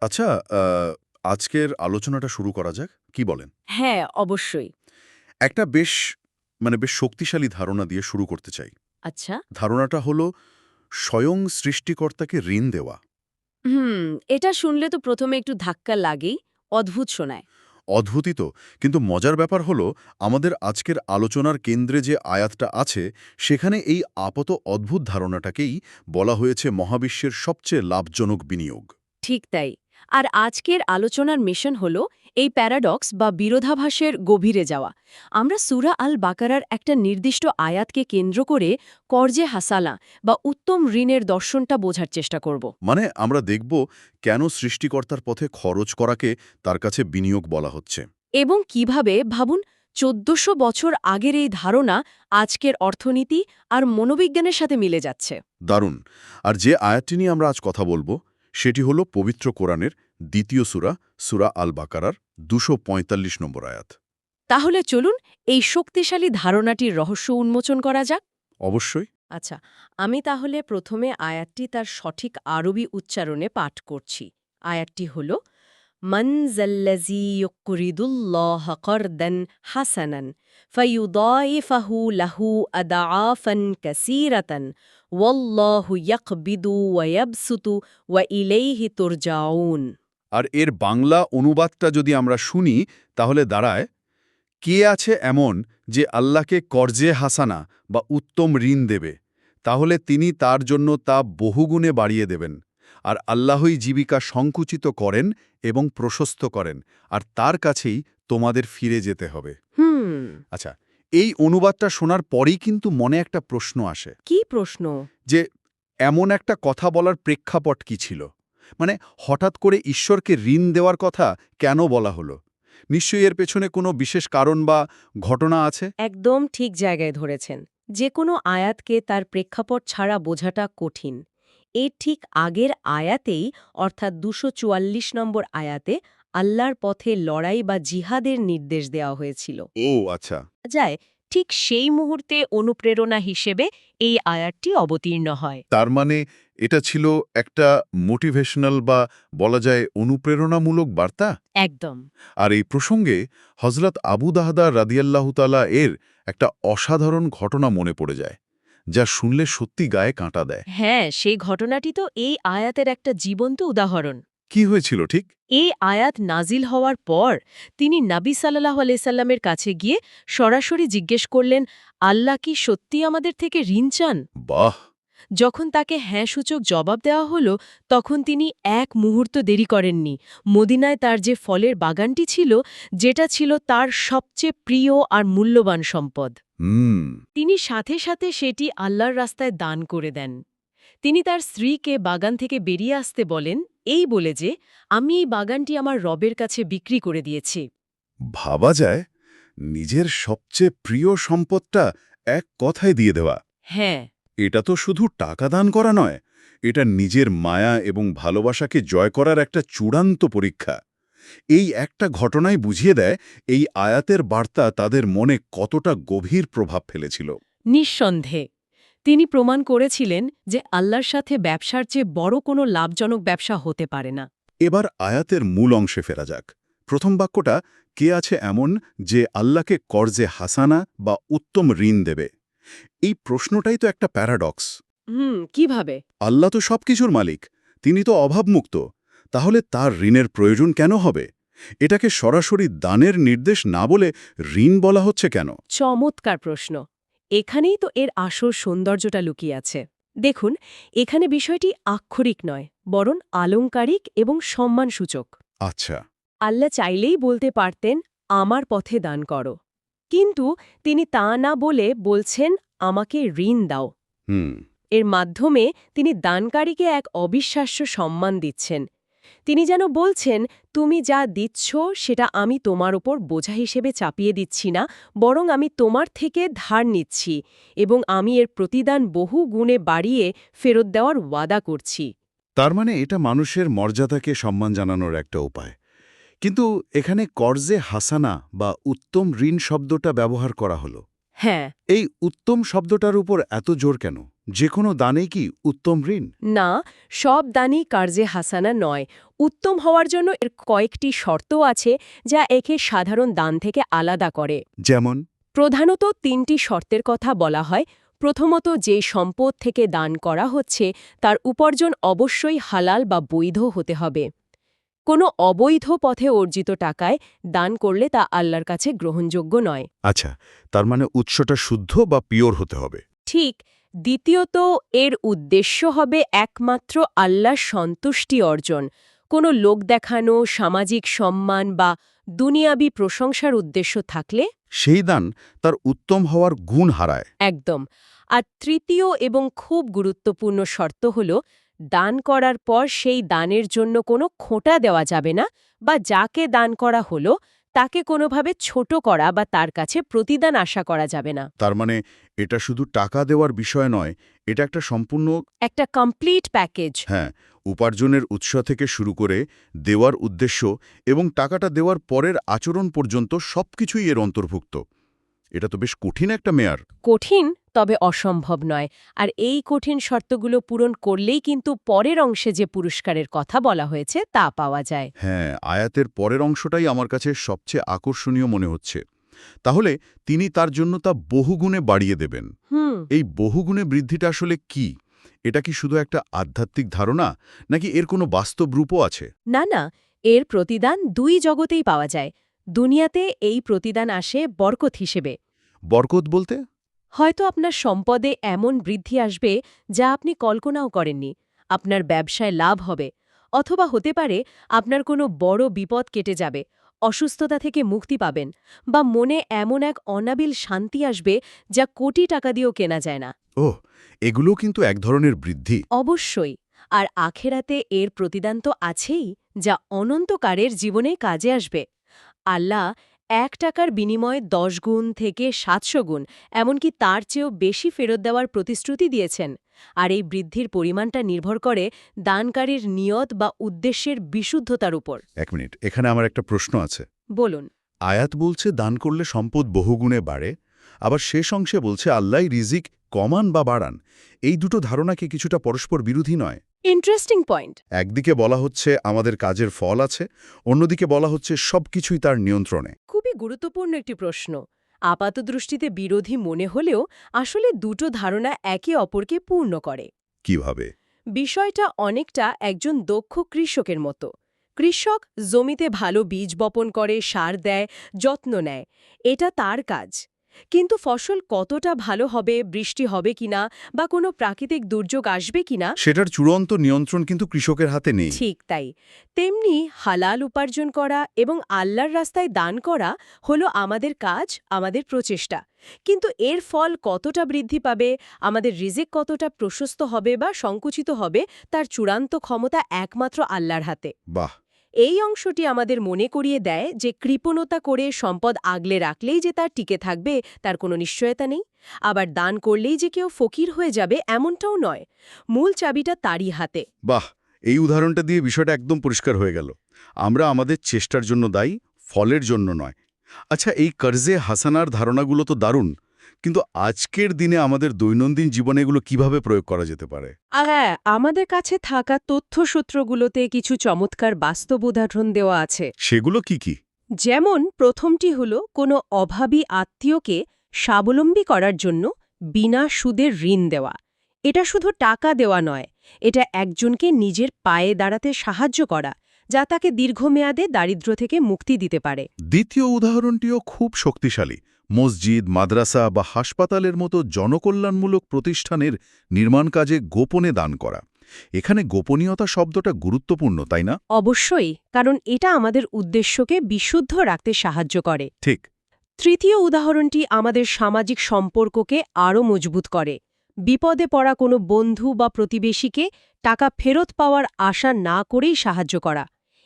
আচ্ছা, আজকের আলোচনাটা শুরু করা যাক। কি বলেন? হ্যাঁ, অবশ্যই। একটা বেশ শক্তিশালী ধারণা দিয়ে শুরু করতে চাই। আচ্ছা। ধারণাটা হলো স্বয়ং সৃষ্টিকর্তাকে ঋণ দেওয়া। হুম, এটা শুনলে তো ১ম এ একটু ধাক্কা লাগেই। অদ্ভুত শোনায়। অদ্ভুতই তো, কিন্তু মজার ব্যাপার হলো আমাদের আজকের আলোচনার কেন্দ্রে যে আয়াতটা আছে, সেখানে এই আপাত অদ্ভুত ধারণাটাকেই বলা হয়েছে মহাবিশ্বের সবচেয়ে লাভজনক বিনিয়োগ। ঠিক তাই। আর আজকের আলোচনার মিশন হল এই প্যারাডক্স বা বিরোধাভাসের গভীরে যাওয়া। আমরা সূরা আল বাকারার একটা নির্দিষ্ট আয়াতকে কেন্দ্র করে কর্জে হাসালা বা উত্তম ঋণের দর্শনটা বোঝার চেষ্টা করব। মানে আমরা দেখব কেন সৃষ্টিকর্তার পথে খরচ করাকে তার কাছে বিনিয়োগ বলা হচ্ছে। এবং কিভাবে ভাবুন ১৪০০ বছর আগের এই ধারণা আজকের অর্থনীতি আর মনোবিজ্ঞানের সাথে মিলে যাচ্ছে। দারুণ। আর যে আয়াতটি নিয়ে আমরা আজ কথা বলবো সেটি হলো পবিত্র কোরআনের দ্বিতীয় সূরা, সূরা আল বাকারার ২৪৫ নম্বর আয়াত। তাহলে চলুন এই শক্তিশালী ধারণাটির রহস্য উন্মোচন করা যাক। অবশ্যই। আচ্ছা, আমি তাহলে প্রথমে আয়াতটি তার সঠিক আরবি উচ্চারণে পাঠ করছি। আয়াতটি হল মান জাল্লাযী ইউকরিদুল্লাহ করদান হাসানান ফায়ুদাইফাহু লাহু আদআফান কাসীরাতান ওয়াল্লাহু ইয়াকবিদু ওয়া ইয়াবসুতু ওয়া ইলাইহি তুরজাউন। আর এর বাংলা অনুবাদটা যদি আমরা শুনি তাহলে দাঁড়ায়, কে আছে এমন যে আল্লাহকে কর্জে হাসানা বা উত্তম ঋণ দেবে, তাহলে তিনি তার জন্য তা বহুগুণে বাড়িয়ে দেবেন। আর আল্লাহই জীবিকা সংকুচিত করেন এবং প্রশস্ত করেন, আর তার কাছেই তোমাদের ফিরে যেতে হবে। হুম, আচ্ছা, এই অনুবাদটা শোনার পরেই কিন্তু মনে একটা প্রশ্ন আসে কি প্রশ্ন? যে এমন একটা কথা বলার প্রেক্ষাপট কি ছিল? মানে হঠাৎ করে ঈশ্বরকে ঋণ দেওয়ার কথা কেন বলা হলো? নিশ্চয়ই এর পেছনে কোনো বিশেষ কারণ বা ঘটনা আছে। একদম ঠিক জায়গায় ধরেছেন। যে কোনো আয়াতকে তার প্রেক্ষাপট ছাড়া বোঝাটা কঠিন। এর ঠিক আগের আয়াতেই অর্থাৎ ২৪৪ নম্বর আয়াতে আল্লাহর পথে লড়াই বা জিহাদের নির্দেশ দেওয়া হয়েছিল। ও আচ্ছা। যায় ঠিক সেই মুহূর্তে অনুপ্রেরণা হিসেবে এই আয়াতটি অবতীর্ণ হয়। তার মানে এটা ছিল একটা মোটিভেশনাল বা বলা যায় অনুপ্রেরণামূলক বার্তা। একদম। আর এই প্রসঙ্গে হজরত আবু দাহদা রাদিয়াল্লাহু তাআলা এর একটা অসাধারণ ঘটনা মনে পড়ে যায়, যা শুনলে সত্যি গায়ে কাঁটা দেয়। হ্যাঁ, সেই ঘটনাটি তো এই আয়াতের একটা জীবন্ত উদাহরণ। কি হয়েছিল ঠিক? এই আয়াত নাজিল হওয়ার পর তিনি নবী সাল্লাল্লাহু আলাইহি সাল্লামের কাছে গিয়ে সরাসরি জিজ্ঞেস করলেন, আল্লাহ কি সত্যি আমাদের থেকে ঋণ চান? বাহ! যখন তাকে হ্যাঁ সূচক জবাব দেওয়া হলো, তখন তিনি এক মুহূর্ত দেরি করেননি। মদিনায় তার যে ফলের বাগানটি ছিল, যেটা ছিল তার সবচেয়ে প্রিয় আর মূল্যবান সম্পদ, হুম। তিনি সাথে সাথে সেটি আল্লাহর রাস্তায় দান করে দেন। তিনি তার স্ত্রীকে বাগান থেকে বেরিয়ে আসতে বলেন, এই বলে যে, আমি এই বাগানটি আমার রবের কাছে বিক্রি করে দিয়েছি। ভাবা যায়, নিজের সবচেয়ে প্রিয় সম্পদটা এক কথায় দিয়ে দেওয়া। হ্যাঁ, এটা তো শুধু টাকা দান করা নয়, এটা নিজের মায়া এবং ভালোবাসাকে জয় করার একটা চূড়ান্ত পরীক্ষা। এই একটা ঘটনাই বুঝিয়ে দেয় এই আয়াতের বার্তা তাদের মনে কতটা গভীর প্রভাব ফেলেছিল। নিঃসন্দেহে তিনি প্রমাণ করেছিলেন যে আল্লাহর সাথে ব্যবসার চেয়ে বড় কোনো লাভজনক ব্যবসা হতে পারে না। এবার আয়াতের মূল অংশে ফেরা যাক। প্রথম বাক্যটা, কে আছে এমন যে আল্লাহকে কর্জে হাসানা বা উত্তম ঋণ দেবে? এই প্রশ্নটাই তো একটা প্যারাডক্স। কিভাবে? আল্লাহ তো সবকিছুর মালিক, তিনি তো অভাবমুক্ত। তাহলে তার ঋণের প্রয়োজন কেন হবে? এটাকে সরাসরি দানের নির্দেশ না বলে ঋণ বলা হচ্ছে কেন? চমৎকার প্রশ্ন। এখানেই তো এর আসল সৌন্দর্যটা লুকিয়ে আছে। দেখুন, এখানে বিষয়টি আক্ষরিক নয়, বরং আলংকারিক এবং সম্মানসূচক। আচ্ছা। আল্লাহ চাইলেই বলতে পারতেন, আমার পথে দান করো। কিন্তু তিনি তা না বলে বলছেন, আমাকে ঋণ দাও। হুম। এর মাধ্যমে তিনি দানকারীকে এক অবিশ্বাস্য সম্মান দিচ্ছেন। তিনি যেন বলছেন, তুমি যা দিচ্ছ সেটা আমি তোমার ওপর বোঝা হিসেবে চাপিয়ে দিচ্ছি না, বরং আমি তোমার থেকে ধার নিচ্ছি এবং আমি এর প্রতিদান বহু গুণে বাড়িয়ে ফেরত দেওয়ার ওয়াদা করছি। তার মানে এটা মানুষের মর্যাদাকে সম্মান জানানোর একটা উপায়। কিন্তু এখানে কর্জে হাসানা বা উত্তম ঋণ শব্দটা ব্যবহার করা হলো। হ্যাঁ, এই উত্তম শব্দটার উপর এত জোর কেন? যে কোনো দানেই কি উত্তম ঋণ? না, সব দানই কার্জে হাসানা নয়। উত্তম হওয়ার জন্য এর কয়েকটি শর্তও আছে যা একে সাধারণ দান থেকে আলাদা করে। যেমন? প্রধানত ৩টি শর্তের কথা বলা হয়। প্রথমত, যে সম্পদ থেকে দান করা হচ্ছে তার উপার্জন অবশ্যই হালাল বা বৈধ হতে হবে। কোনো অবৈধ পথে অর্জিত টাকায় দান করলে তা আল্লাহর কাছে গ্রহণযোগ্য নয়। আচ্ছা, তার মানে উৎসটা শুদ্ধ বা পিওর হতে হবে। ঠিক। দ্বিতীয়ত, এর উদ্দেশ্য হবে একমাত্র আল্লাহর সন্তুষ্টি অর্জন। কোনো লোক দেখানো, সামাজিক সম্মান বা দুনিয়াবি প্রশংসার উদ্দেশ্য থাকলে সেই দান তার উত্তম হওয়ার গুণ হারায়। একদম। আর তৃতীয় এবং খুব গুরুত্বপূর্ণ শর্ত হল, দান করার পর সেই দানের জন্য কোনো খোঁটা দেওয়া যাবে না, বা যাকে দান করা হলো তাকে কোনোভাবে ছোট করা বা তার কাছে প্রতিদান আশা করা যাবে না। তার মানে এটা শুধু টাকা দেওয়ার বিষয় নয়, এটা একটা সম্পূর্ণ একটা কমপ্লিট প্যাকেজ। হ্যাঁ, উপার্জনের উৎস থেকে শুরু করে দেওয়ার উদ্দেশ্য এবং টাকাটা দেওয়ার পরের আচরণ পর্যন্ত সবকিছুই এর অন্তর্ভুক্ত। এটা তো বেশ কঠিন একটা মেয়ার। কঠিন, তবে অসম্ভব নয়। আর এই কঠিন শর্তগুলো পূরণ করলেই কিন্তু পরের অংশে যে পুরস্কারের কথা বলা হয়েছে তা পাওয়া যায়। হ্যাঁ, আয়াতের পরের অংশটাই আমার কাছে সবচেয়ে আকর্ষণীয় মনে হচ্ছে। তাহলে তিনি তার জন্য তা বহুগুণে বাড়িয়ে দেবেন। এই বহুগুণে বৃদ্ধিটা আসলে কি? এটা কি শুধু একটা আধ্যাত্মিক ধারণা, নাকি এর কোনো বাস্তব রূপও আছে? না না, এর প্রতিদান দুই জগতেই পাওয়া যায়। দুনিয়াতে এই প্রতিদান আসে বরকত হিসেবে। বরকত বলতে? হয়তো আপনার সম্পদে এমন বৃদ্ধি আসবে যা আপনি কল্পনাও করেননি। আপনার ব্যবসায় লাভ হবে। অথবা হতে পারে আপনার কোনো বড় বিপদ কেটে যাবে, অসুস্থতা থেকে মুক্তি পাবেন, বা মনে এমন এক অনাবিল শান্তি আসবে যা কোটি টাকা দিয়েও কেনা যায় না। ওহ, এগুলো কিন্তু এক ধরনের বৃদ্ধি। অবশ্যই। আর আখেরাতে এর প্রতিদান তো আছেই, যা অনন্তকারের জীবনে কাজে আসবে। আল্লাহ ১ টাকার বিনিময়ে ১০ গুণ থেকে ৭০০ গুণ, এমনকি তার চেয়েও বেশি ফেরত দেওয়ার প্রতিশ্রুতি দিয়েছেন। আর এই বৃদ্ধির পরিমাণটা নির্ভর করে দানকারীর নিয়ত বা উদ্দেশ্যের বিশুদ্ধতার উপর। ১ মিনিট, এখানে আমার একটা প্রশ্ন আছে। বলুন। আয়াত বলছে দান করলে সম্পদ বহুগুণে বাড়ে, আবার শেষ অংশে বলছে আল্লাহই রিজিক কমান বা বাড়ান। এই দুটো ধারণা কি কিছুটা পরস্পর বিরোধী নয়? Interesting point. একদিকে বলা হচ্ছে আমাদের কাজের ফল আছে, অন্যদিকে বলা হচ্ছে সবকিছুই তার নিয়ন্ত্রণে। খুবই গুরুত্বপূর্ণ একটি প্রশ্ন। আপাতদৃষ্টিতে বিরোধী মনে হলেও আসলে দুটো ধারণা একে অপরকে পূর্ণ করে। কিভাবে? বিষয়টা অনেকটা একজন দক্ষ কৃষকের মতো। কৃষক জমিতে ভালো বীজ বপন করে, সার দেয়, যত্ন নেয়। এটা তার কাজ। কিন্তু ফসল কতটা ভালো হবে, বৃষ্টি হবে কিনা, বা কোনো প্রাকৃতিক দুর্যোগ আসবে কিনা, সেটার চূড়ান্ত নিয়ন্ত্রণ কিন্তু কৃষকের হাতে নেই। ঠিক তাই। তেমনি হালাল উপার্জন করা এবং আল্লাহর রাস্তায় দান করা হলো আমাদের কাজ, আমাদের প্রচেষ্টা। কিন্তু এর ফল কতটা বৃদ্ধি পাবে, আমাদের রিজিক কতটা প্রশস্ত হবে বা সংকুচিত হবে, তার চূড়ান্ত ক্ষমতা একমাত্র আল্লাহর হাতে। বাহ! এই অংশটি আমাদের মনে করিয়ে দেয় যে কৃপণতা করে সম্পদ আগলে রাখলেই যে তার টিকে থাকবে তার কোনো নিশ্চয়তা নেই। আবার দান করলেই যে কেউ ফকির হয়ে যাবে এমনটাও নয়। মূল চাবিটা তারই হাতে। বাহ! এই উদাহরণটা দিয়ে বিষয়টা একদম পরিষ্কার হয়ে গেল। আমরা আমাদের চেষ্টার জন্য দায়ী, ফলের জন্য নয়। আচ্ছা, এই কর্জে হাসানার ধারণাগুলো তো দারুণ, কিন্তু আজকের দিনে আমাদের দৈনন্দিন জীবনে এগুলো কিভাবে প্রয়োগ করা যেতে পারে? হ্যাঁ, আমাদের কাছে থাকা তথ্যসূত্রগুলোতে কিছু চমৎকার বাস্তব উদাহরণ দেওয়া আছে। সেগুলো কি কি? যেমন প্রথমটি হল কোনো অভাবী আত্মীয়কে স্বাবলম্বী করার জন্য বিনা সুদের ঋণ দেওয়া। এটা শুধু টাকা দেওয়া নয়, এটা একজনকে নিজের পায়ে দাঁড়াতে সাহায্য করা, যা তাকে দীর্ঘমেয়াদে দারিদ্র্য থেকে মুক্তি দিতে পারে। দ্বিতীয় উদাহরণটিও খুব শক্তিশালী। মসজিদ, মাদ্রাসা বা হাসপাতালের মতো জনকল্যাণমূলক প্রতিষ্ঠানের নির্মাণ কাজে গোপনে দান করা। এখানে গোপনীয়তা শব্দটা গুরুত্বপূর্ণ, তাই না? অবশ্যই, কারণ এটা আমাদের উদ্দেশ্যকে বিশুদ্ধ রাখতে সাহায্য করে। ঠিক। তৃতীয় উদাহরণটি আমাদের সামাজিক সম্পর্ককে আরও মজবুত করে। বিপদে পড়া কোনো বন্ধু বা প্রতিবেশীকে টাকা ফেরত পাওয়ার আশা না করেই সাহায্য করা।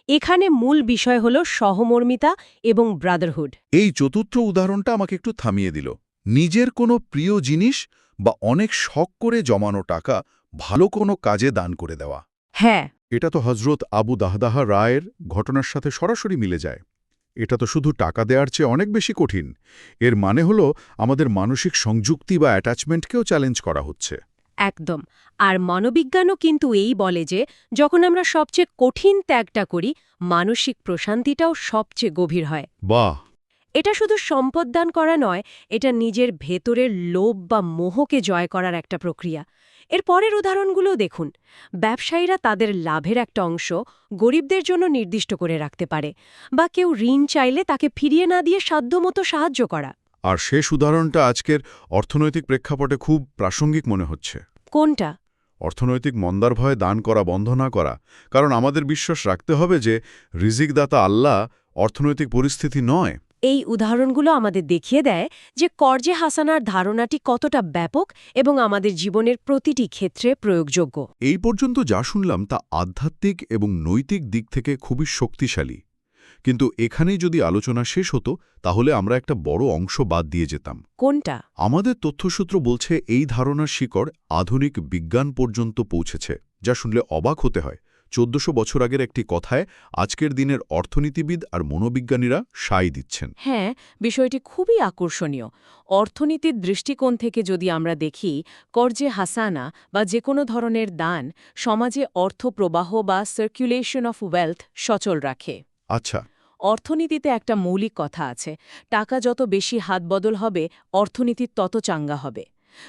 এখানে মূল বিষয় হল সহমর্মিতা এবং ব্রাদারহুড। এই চতুর্থ উদাহরণটা আমাকে একটু থামিয়ে দিল। নিজের কোনো প্রিয় জিনিস বা অনেক শখ করে জমানো টাকা ভালো কোনো কাজে দান করে দেওয়া। হ্যাঁ, এটা তো হজরত আবু দাহদাহা রায়ের ঘটনার সাথে সরাসরি মিলে যায়। এটা তো শুধু টাকা দেওয়ার চেয়ে অনেক বেশি কঠিন। এর মানে হলো আমাদের মানসিক সংযুক্তি বা অ্যাটাচমেন্টকেও চ্যালেঞ্জ করা হচ্ছে। একদম। আর মনোবিজ্ঞানও কিন্তু এই বলে যে যখন আমরা সবচেয়ে কঠিন ত্যাগটা করি, মানসিক প্রশান্তিটাও সবচেয়ে গভীর হয়। বাহ! এটা শুধু সম্পদ দান করা নয়, এটা নিজের ভেতরের লোভ বা মোহকে জয় করার একটা প্রক্রিয়া। এর পরের উদাহরণগুলো দেখুন। ব্যবসায়ীরা তাদের লাভের একটা অংশ গরিবদের জন্য নির্দিষ্ট করে রাখতে পারে, বা কেউ ঋণ চাইলে তাকে ফিরিয়ে না দিয়ে সাধ্যমতো সাহায্য করা। আর শেষ উদাহরণটা আজকের অর্থনৈতিক প্রেক্ষাপটে খুব প্রাসঙ্গিক মনে হচ্ছে। কোনটা? অর্থনৈতিক মন্দার ভয়ে দান করা বন্ধ না করা, কারণ আমাদের বিশ্বাস রাখতে হবে যে রিজিকদাতা আল্লাহ, অর্থনৈতিক পরিস্থিতি নয়। এই উদাহরণগুলো আমাদের দেখিয়ে দেয় যে কর্জে হাসানার ধারণাটি কতটা ব্যাপক এবং আমাদের জীবনের প্রতিটি ক্ষেত্রে প্রয়োগযোগ্য। এই পর্যন্ত যা শুনলাম তা আধ্যাত্মিক এবং নৈতিক দিক থেকে খুবই শক্তিশালী, কিন্তু এখানেই যদি আলোচনা শেষ হতো তাহলে আমরা একটা বড় অংশ বাদ দিয়ে যেতাম। কোনটা? আমাদের তথ্যসূত্র বলছে এই ধারণার শিকড় আধুনিক বিজ্ঞান পর্যন্ত পৌঁছেছে, যা শুনলে অবাক হতে হয়। ১৪০০ বছর আগের একটি কথায় আজকের দিনের অর্থনীতিবিদ আর মনোবিজ্ঞানীরা সায় দিচ্ছেন। হ্যাঁ, বিষয়টি খুবই আকর্ষণীয়। অর্থনীতির দৃষ্টিকোণ থেকে যদি আমরা দেখি, কর্জে হাসানা বা যে কোনো ধরনের দান সমাজে অর্থ প্রবাহ বা সার্কুলেশন অফ ওয়েলথ সচল রাখে। আচ্ছা। অর্থনীতিতে একটা মৌলিক কথা আছে, টাকা যত বেশি হাতবদল হবে, অর্থনীতি তত চাঙ্গা হবে।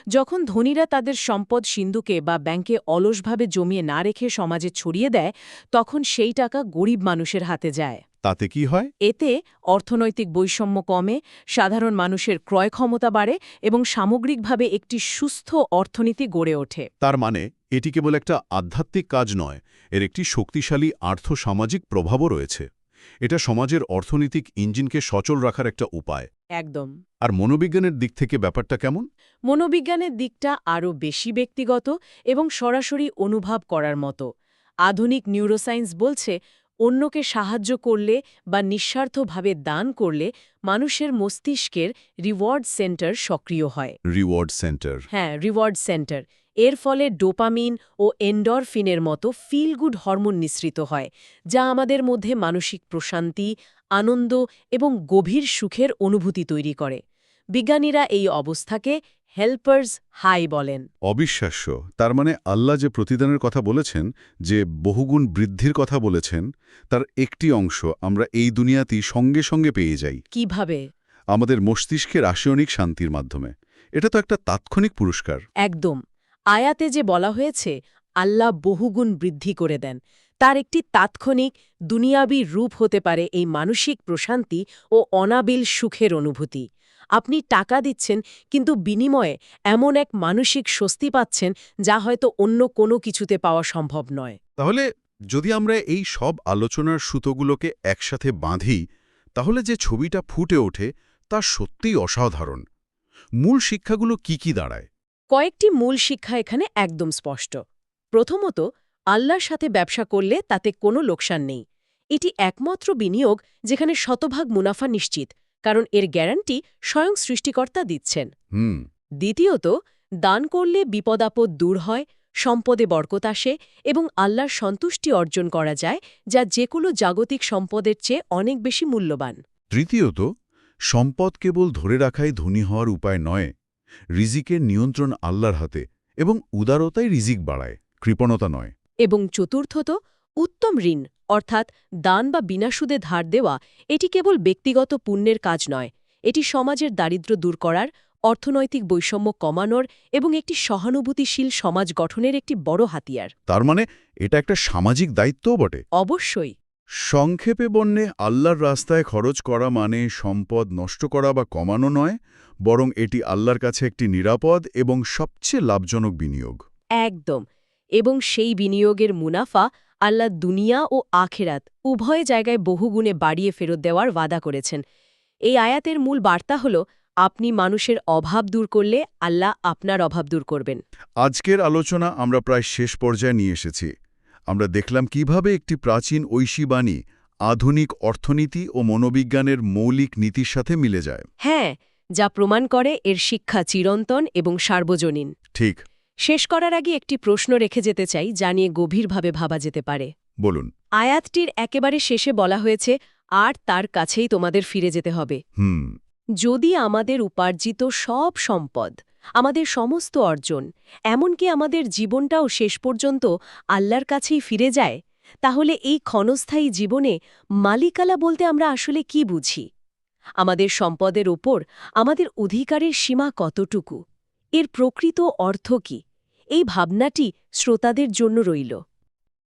যখন ধনীরা তাদের সম্পদ সিন্ধুকে বা ব্যাংকে অলসভাবে জমিয়ে না রেখে সমাজে ছড়িয়ে দেয়, তখন সেই টাকা গরিব মানুষের হাতে যায়। তাতে কি হয়? এতে অর্থনৈতিক বৈষম্য কমে, সাধারণ মানুষের ক্রয় ক্ষমতা বাড়ে এবং সামগ্রিকভাবে একটি সুস্থ অর্থনীতি গড়ে ওঠে। তার মানে এটি কেবল একটা আধ্যাত্মিক কাজ নয়, এর একটি শক্তিশালী আর্থসামাজিক প্রভাবও রয়েছে। এটা সমাজের অর্থনৈতিক ইঞ্জিনকে সচল রাখার একটা উপায়। একদম। আর মনোবিজ্ঞানের দিক থেকে ব্যাপারটা কেমন? মনোবিজ্ঞানের দিকটা আরও বেশি ব্যক্তিগত এবং সরাসরি অনুভব করার মতো। আধুনিক নিউরোসায়েন্স বলছে, অন্যকে সাহায্য করলে বা নিঃস্বার্থভাবে দান করলে মানুষের মস্তিষ্কের রিওয়ার্ড সেন্টার সক্রিয় হয়। Reward centre. হ্যাঁ, রিওয়ার্ড সেন্টার। এর ফলে ডোপামিন ও এন্ডরফিনের মতো ফিল গুড হরমোন নিঃসৃত হয়, যা আমাদের মধ্যে মানসিক প্রশান্তি, আনন্দ এবং গভীর সুখের অনুভূতি তৈরি করে। বিজ্ঞানীরা এই অবস্থাকে হেল্পার্স হাই বলেন। অবিশ্বাস্য। তার মানে আল্লাহ যে প্রতিদানের কথা বলেছেন, যে বহুগুণ বৃদ্ধির কথা বলেছেন, তার একটি অংশ আমরা এই দুনিয়াতেই সঙ্গে সঙ্গে পেয়ে যাই। কিভাবে? আমাদের মস্তিষ্কের রাসায়নিক শান্তির মাধ্যমে। এটা তো একটা তাৎক্ষণিক পুরস্কার। একদম। আয়াতে যে বলা হয়েছে আল্লাহ বহুগুণ বৃদ্ধি করে দেন, তার একটি তাৎক্ষণিক দুনিয়াবী রূপ হতে পারে এই মানসিক প্রশান্তি ও অনাবিল সুখের অনুভূতি। আপনি টাকা দিচ্ছেন, কিন্তু বিনিময়ে এমন এক মানসিক স্বস্তি পাচ্ছেন যা হয়তো অন্য কোনো কিছুতে পাওয়া সম্ভব নয়। তাহলে যদি আমরা এই সব আলোচনার সুতোগুলোকে একসাথে বাঁধি, তাহলে যে ছবিটা ফুটে ওঠে তা সত্যিই অসাধারণ। মূল শিক্ষাগুলো কি দাঁড়ায়? কয়েকটি মূল শিক্ষা এখানে একদম স্পষ্ট। প্রথমত, আল্লাহর সাথে ব্যবসা করলে তাতে কোনো লোকসান নেই। এটি একমাত্র বিনিয়োগ যেখানে শতভাগ মুনাফা নিশ্চিত, কারণ এর গ্যারান্টি স্বয়ং সৃষ্টিকর্তা দিচ্ছেন। দ্বিতীয়ত, দান করলে বিপদাপদ দূর হয়, সম্পদে বরকত আসে এবং আল্লাহর সন্তুষ্টি অর্জন করা যায়, যা যেকোনো জাগতিক সম্পদের চেয়ে অনেক বেশি মূল্যবান। তৃতীয়ত, সম্পদ কেবল ধরে রাখাই ধনী হওয়ার উপায় নয়। রিজিকের নিয়ন্ত্রণ আল্লাহর হাতে, এবং উদারতাই রিজিক বাড়ায়, কৃপণতা নয়। এবং চতুর্থত, উত্তম ঋণ অর্থাৎ দান বা বিনা সুদে ধার দেওয়া, এটি কেবল ব্যক্তিগত পুণ্যের কাজ নয়, এটি সমাজের দারিদ্র্য দূর করার, অর্থনৈতিক বৈষম্য কমানোর এবং একটি সহানুভূতিশীল সমাজ গঠনের একটি বড় হাতিয়ার। তার মানে এটা একটা সামাজিক দায়িত্বও বটে। অবশ্যই। সংক্ষেপে বন্যে আল্লাহর রাস্তায় খরচ করা মানে সম্পদ নষ্ট করা বা কমানো নয়, বরং এটি আল্লাহর কাছে একটি নিরাপদ এবং সবচেয়ে লাভজনক বিনিয়োগ। একদম। এবং সেই বিনিয়োগের মুনাফা আল্লাহ দুনিয়া ও আখেরাত উভয় জায়গায় বহুগুণে বাড়িয়ে ফেরত দেওয়ার ওয়াদা করেছেন। এই আয়াতের মূল বার্তা হল, আপনি মানুষের অভাব দূর করলে আল্লাহ আপনার অভাব দূর করবেন। আজকের আলোচনা আমরা প্রায় শেষ পর্যায়ে নিয়ে এসেছি। আমরা দেখলাম কিভাবে একটি প্রাচীন ঐশী বাণী আধুনিক অর্থনীতি ও মনোবিজ্ঞানের মৌলিক নীতির সাথে মিলে যায়। হ্যাঁ, যা প্রমাণ করে এর শিক্ষা চিরন্তন এবং সার্বজনীন। ঠিক। শেষ করার আগে একটি প্রশ্ন রেখে যেতে চাই, যা নিয়ে গভীরভাবে ভাবা যেতে পারে। বলুন। আয়াতটির একেবারে শেষে বলা হয়েছে, আর তার কাছেই তোমাদের ফিরে যেতে হবে। হুম। যদি আমাদের উপার্জিত সব সম্পদ আমাদের সমস্ত অর্জন, এমনকি আমাদের জীবনটাও শেষ পর্যন্ত আল্লাহর কাছেই ফিরে যায়, তাহলে এই ক্ষণস্থায়ী জীবনে মালিকালা বলতে আমরা আসলে কি বুঝি? আমাদের সম্পদের ওপর আমাদের অধিকারের সীমা কতটুকু? এর প্রকৃত অর্থ কি? এই ভাবনাটি শ্রোতাদের জন্য রইল।